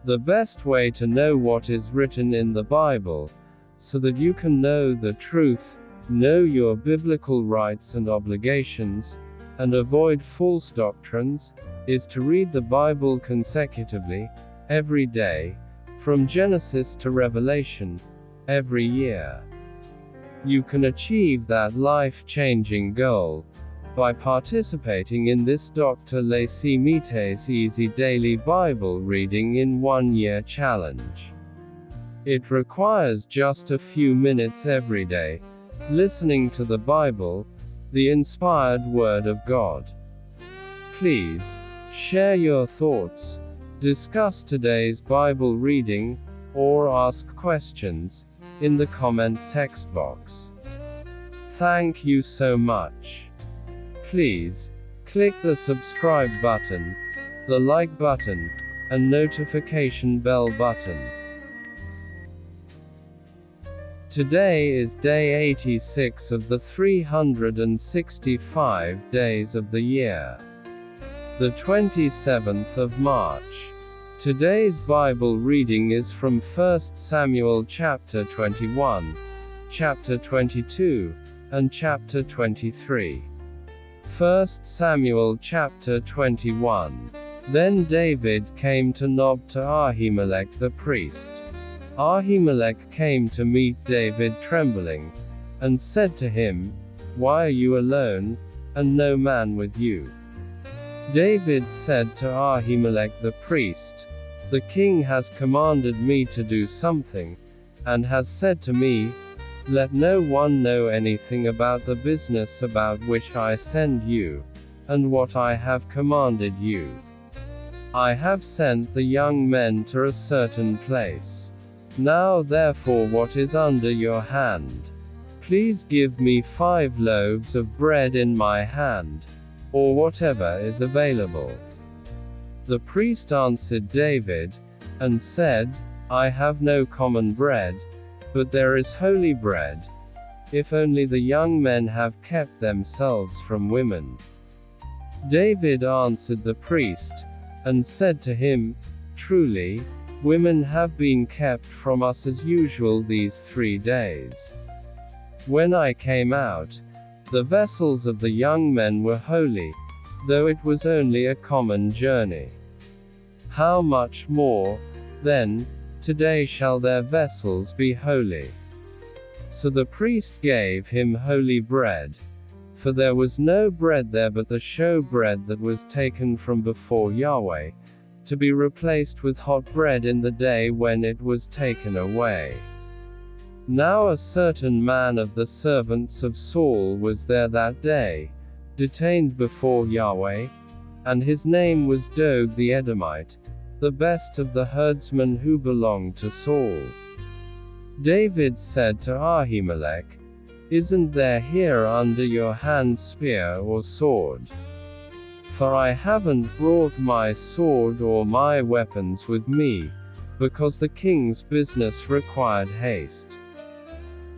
The best way to know what is written in the Bible, so that you can know the truth, know your biblical rights and obligations, and avoid false doctrines, is to read the Bible consecutively, every day, from Genesis to Revelation, every year. You can achieve that life-changing goal by participating in this Dr. Leesi Mitee's Easy Daily Bible Reading in 1 Year Challenge. It requires just a few minutes every day, listening to the Bible, the inspired Word of God. Please share your thoughts, discuss today's Bible reading, or ask questions in the comment text box. Thank you so much. Please click the subscribe button, the like button, and notification bell button. Today is day 86 of the 365 days of the year. The 27th of March. Today's Bible reading is from 1 Samuel chapter 21, chapter 22, and chapter 23. 1 Samuel chapter 21. Then David came to Nob to Ahimelech the priest. Ahimelech came to meet David trembling, and said to him, "Why are you alone, and no man with you?" David said to Ahimelech the priest, "The king has commanded me to do something, and has said to me, 'Let no one know anything about the business about which I send you, and what I have commanded you.' I have sent the young men to a certain place. Now therefore what is under your hand? Please give me 5 loaves of bread in my hand, or whatever is available." The priest answered David, and said, "I have no common bread, but there is holy bread, if only the young men have kept themselves from women." David answered the priest, and said to him, "Truly, women have been kept from us as usual these 3 days. When I came out, the vessels of the young men were holy, though it was only a common journey. How much more, then, today shall their vessels be holy?" So the priest gave him holy bread. For there was no bread there but the show bread that was taken from before Yahweh, to be replaced with hot bread in the day when it was taken away. Now a certain man of the servants of Saul was there that day, detained before Yahweh, and his name was Doeg the Edomite, the best of the herdsmen who belonged to Saul. David said to Ahimelech, "Isn't there here under your hand spear or sword? For I haven't brought my sword or my weapons with me, because the king's business required haste."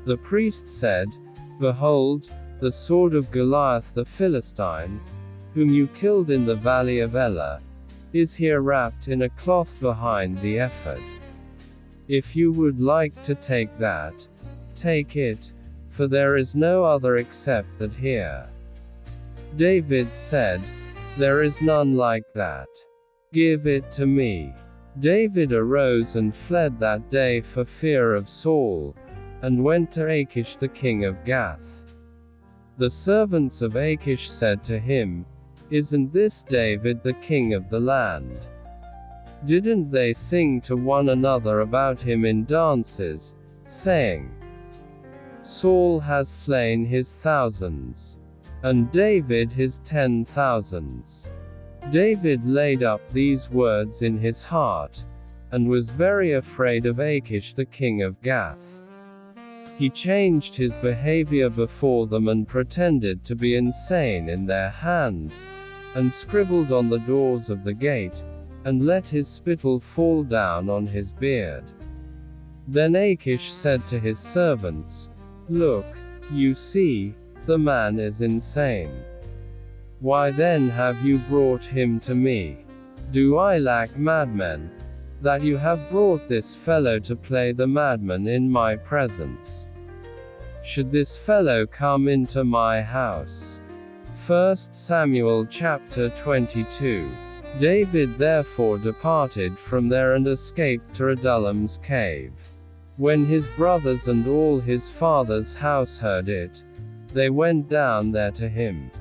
The priest said, "Behold, the sword of Goliath the Philistine, whom you killed in the valley of Elah, is here wrapped in a cloth behind the ephod. If you would like to take that, take it, for there is no other except that here." David said, "There is none like that. Give it to me." David arose and fled that day for fear of Saul, and went to Achish the king of Gath. The servants of Achish said to him, "Isn't this David the king of the land? Didn't they sing to one another about him in dances, saying, 'Saul has slain his thousands, and David his 10,000s. David laid up these words in his heart, and was very afraid of Achish the king of Gath. He changed his behavior before them and pretended to be insane in their hands, and scribbled on the doors of the gate, and let his spittle fall down on his beard. Then Achish said to his servants, 'Look, you see, the man is insane. Why then have you brought him to me? Do I lack madmen? that you have brought this fellow to play the madman in my presence? Should this fellow come into my house?" 1 Samuel chapter 22. David therefore departed from there and escaped to Adullam's cave. When his brothers and all his father's house heard it, they went down there to him.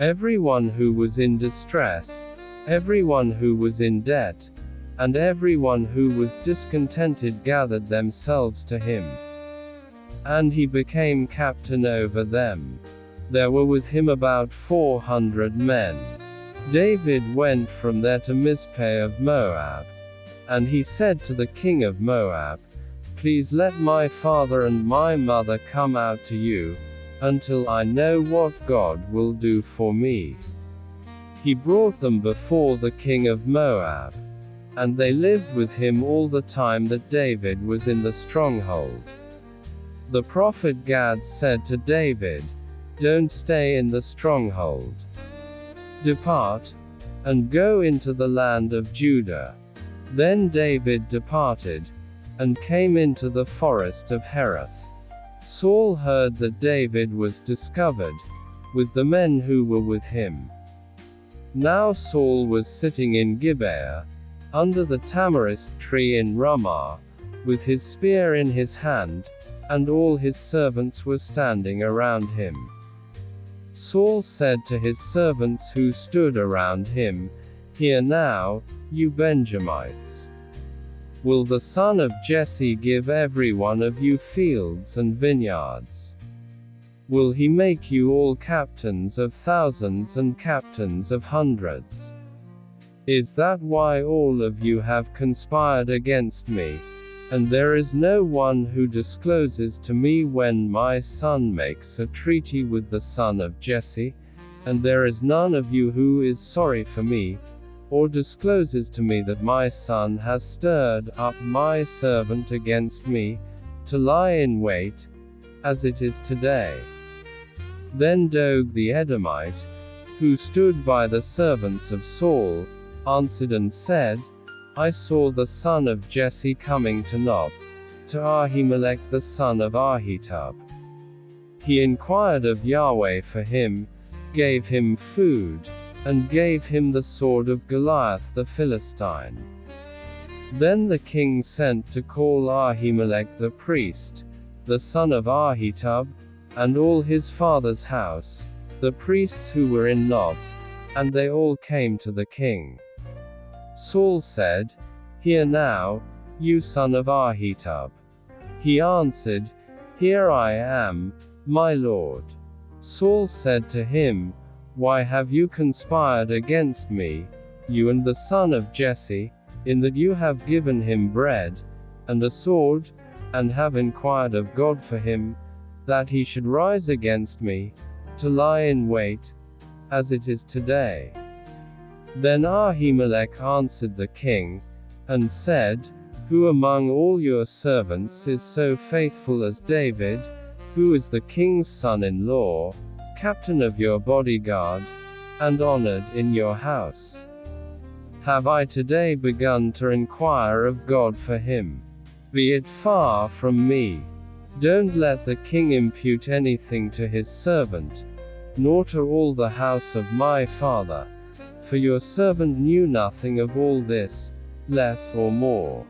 Everyone who was in distress, everyone who was in debt, and everyone who was discontented gathered themselves to him. And he became captain over them. There were with him about 400 men. David went from there to Mizpeh of Moab. And he said to the king of Moab, "Please let my father and my mother come out to you, until I know what God will do for me." He brought them before the king of Moab. And they lived with him all the time that David was in the stronghold. The prophet Gad said to David, "Don't stay in the stronghold. Depart, and go into the land of Judah." Then David departed, and came into the forest of Hereth. Saul heard that David was discovered, with the men who were with him. Now Saul was sitting in Gibeah, under the tamarisk tree in Ramah, with his spear in his hand, and all his servants were standing around him. Saul said to his servants who stood around him, "Hear now, you Benjamites. Will the son of Jesse give every one of you fields and vineyards? Will he make you all captains of thousands and captains of hundreds? Is that why all of you have conspired against me, and there is no one who discloses to me when my son makes a treaty with the son of Jesse, and there is none of you who is sorry for me, or discloses to me that my son has stirred up my servant against me, to lie in wait, as it is today?" Then Doeg the Edomite, who stood by the servants of Saul, answered and said, "I saw the son of Jesse coming to Nob, to Ahimelech the son of Ahitub. He inquired of Yahweh for him, gave him food, and gave him the sword of Goliath the Philistine." Then the king sent to call Ahimelech the priest, the son of Ahitub, and all his father's house, the priests who were in Nob, and they all came to the king. Saul said, "Hear now, you son of Ahitub." He answered, "Here I am, my lord." Saul said to him, "Why have you conspired against me, you and the son of Jesse, in that you have given him bread, and a sword, and have inquired of God for him, that he should rise against me, to lie in wait, as it is today?" Then Ahimelech answered the king, and said, "Who among all your servants is so faithful as David, who is the king's son-in-law, captain of your bodyguard, and honored in your house? Have I today begun to inquire of God for him? Be it far from me. Don't let the king impute anything to his servant, nor to all the house of my father, for your servant knew nothing of all this, less or more."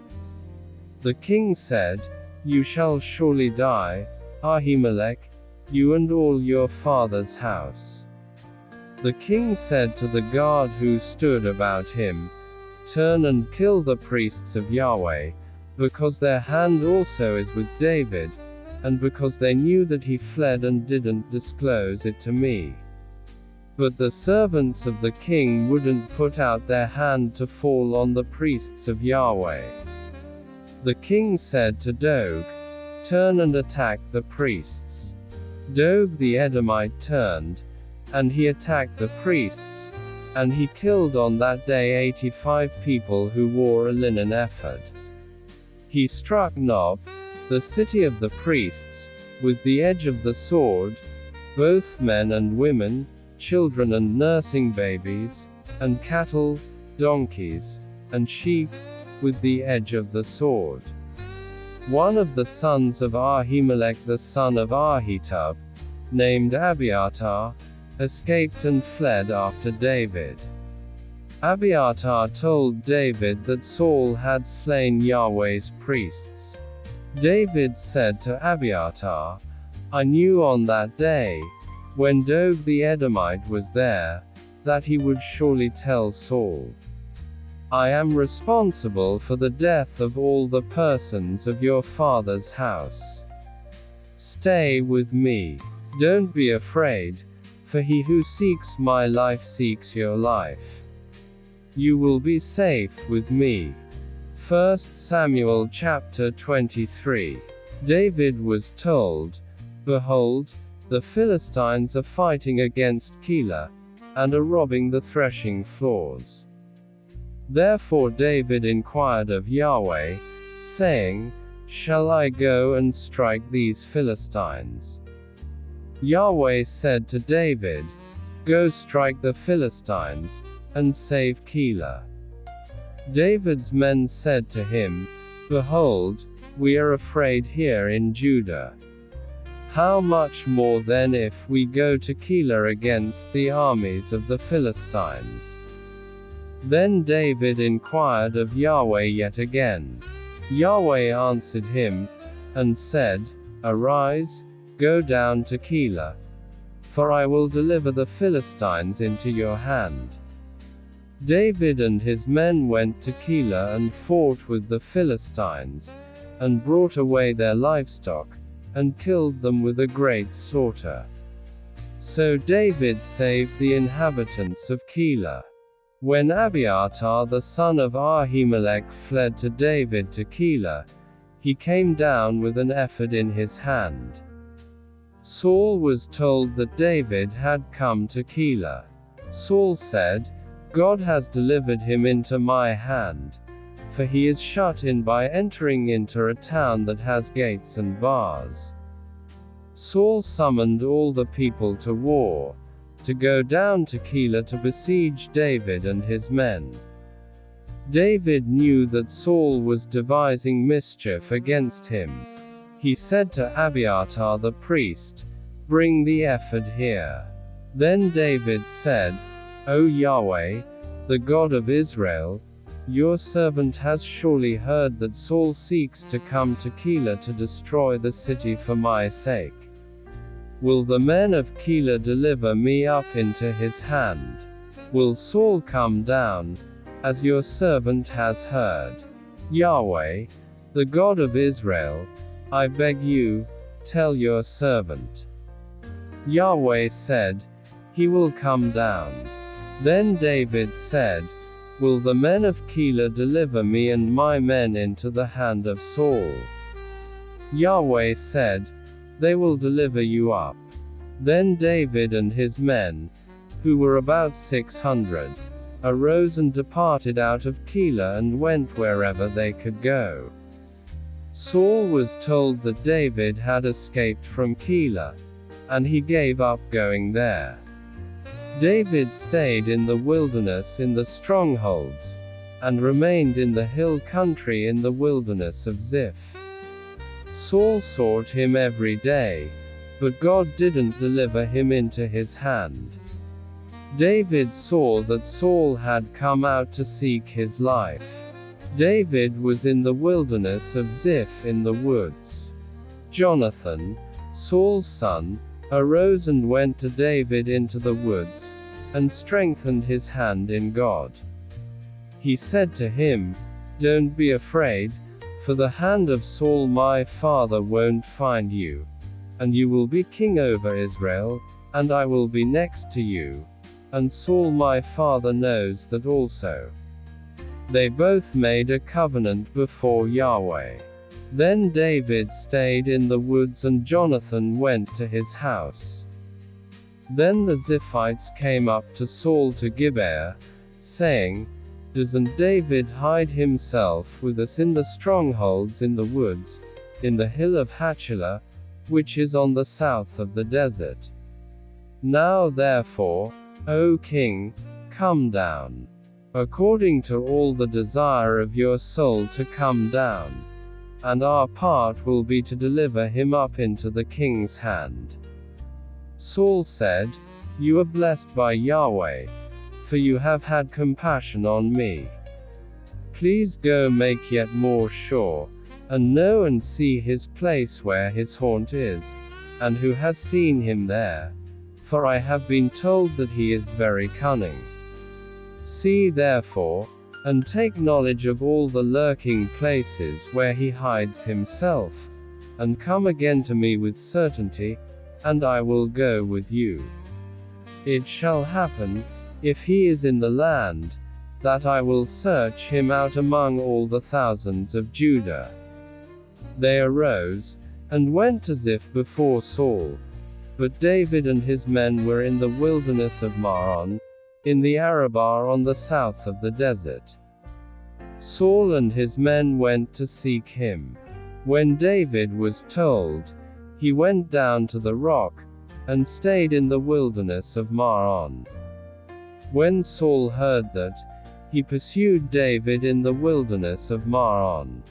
The king said, "You shall surely die, Ahimelech, you and all your father's house." The king said to the guard who stood about him, "Turn and kill the priests of Yahweh, because their hand also is with David, and because they knew that he fled and didn't disclose it to me." But the servants of the king wouldn't put out their hand to fall on the priests of Yahweh. The king said to Doeg, "Turn and attack the priests." Doeg the Edomite turned, and he attacked the priests, and he killed on that day 85 people who wore a linen ephod. He struck Nob, the city of the priests, with the edge of the sword, both men and women, children and nursing babies, and cattle, donkeys, and sheep, with the edge of the sword. One of the sons of Ahimelech the son of Ahitub, named Abiatar, escaped and fled after David. Abiatar told David that Saul had slain Yahweh's priests. David said to Abiatar, "I knew on that day, when Doeg the Edomite was there, that he would surely tell Saul. I am responsible for the death of all the persons of your father's house. Stay with me. Don't be afraid, for he who seeks my life seeks your life. You will be safe with me." 1 Samuel chapter 23. David was told, "Behold, the Philistines are fighting against Keilah, and are robbing the threshing floors." Therefore David inquired of Yahweh, saying, "Shall I go and strike these Philistines?" Yahweh said to David, "Go strike the Philistines, and save Keilah." David's men said to him, "Behold, we are afraid here in Judah. How much more then if we go to Keilah against the armies of the Philistines?" Then David inquired of Yahweh yet again. Yahweh answered him, and said, "Arise, go down to Keilah, for I will deliver the Philistines into your hand." David and his men went to Keilah and fought with the Philistines, and brought away their livestock, and killed them with a great slaughter. So David saved the inhabitants of Keilah. When Abiatar the son of Ahimelech fled to David to Keilah, he came down with an ephod in his hand. Saul was told that David had come to Keilah. Saul said, "God has delivered him into my hand, for he is shut in by entering into a town that has gates and bars." Saul summoned all the people to war, to go down to Keilah to besiege David and his men. David knew that Saul was devising mischief against him. He said to Abiatar the priest, "Bring the ephod here." Then David said, "O Yahweh, the God of Israel, your servant has surely heard that Saul seeks to come to Keilah to destroy the city for my sake. Will the men of Keilah deliver me up into his hand? Will Saul come down, as your servant has heard? Yahweh, the God of Israel, I beg you, tell your servant." Yahweh said, "He will come down." Then David said, "Will the men of Keilah deliver me and my men into the hand of Saul?" Yahweh said, "They will deliver you up." Then David and his men, who were about 600, arose and departed out of Keilah and went wherever they could go. Saul was told that David had escaped from Keilah, and he gave up going there. David stayed in the wilderness in the strongholds, and remained in the hill country in the wilderness of Ziph. Saul sought him every day, but God didn't deliver him into his hand. David saw that Saul had come out to seek his life. David was in the wilderness of Ziph in the woods. Jonathan, Saul's son, arose and went to David into the woods, and strengthened his hand in God. He said to him, "Don't be afraid, for the hand of Saul my father won't find you. And you will be king over Israel, and I will be next to you. And Saul my father knows that also." They both made a covenant before Yahweh. Then David stayed in the woods and Jonathan went to his house. Then the Ziphites came up to Saul to Gibeah, saying, "Doesn't David hide himself with us in the strongholds in the woods, in the hill of Hachilah, which is on the south of the desert? Now therefore, O king, come down. according to all the desire of your soul to come down. And our part will be to deliver him up into the king's hand. Saul said, You are blessed by Yahweh, for you have had compassion on me. Please go make yet more sure, and know and see his place where his haunt is, and who has seen him there, for I have been told that he is very cunning. See therefore, and take knowledge of all the lurking places where he hides himself, and come again to me with certainty, and I will go with you. It shall happen, if he is in the land, that I will search him out among all the thousands of Judah. They arose, and went as if before Saul. But David and his men were in the wilderness of Maon, in the Arabah on the south of the desert. Saul and his men went to seek him. When David was told, he went down to the rock, and stayed in the wilderness of Maon. When Saul heard that, he pursued David in the wilderness of Maon.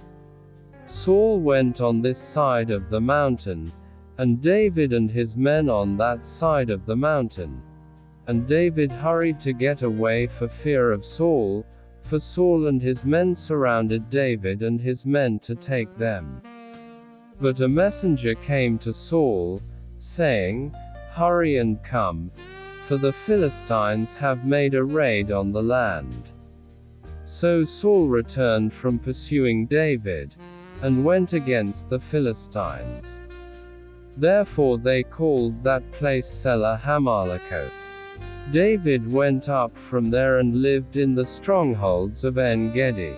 Saul went on this side of the mountain, and David and his men on that side of the mountain. And David hurried to get away for fear of Saul, for Saul and his men surrounded David and his men to take them. But a messenger came to Saul, saying, Hurry and come, for the Philistines have made a raid on the land. So Saul returned from pursuing David, and went against the Philistines. Therefore they called that place Selah Hammalakoth. David went up from there and lived in the strongholds of En-Gedi.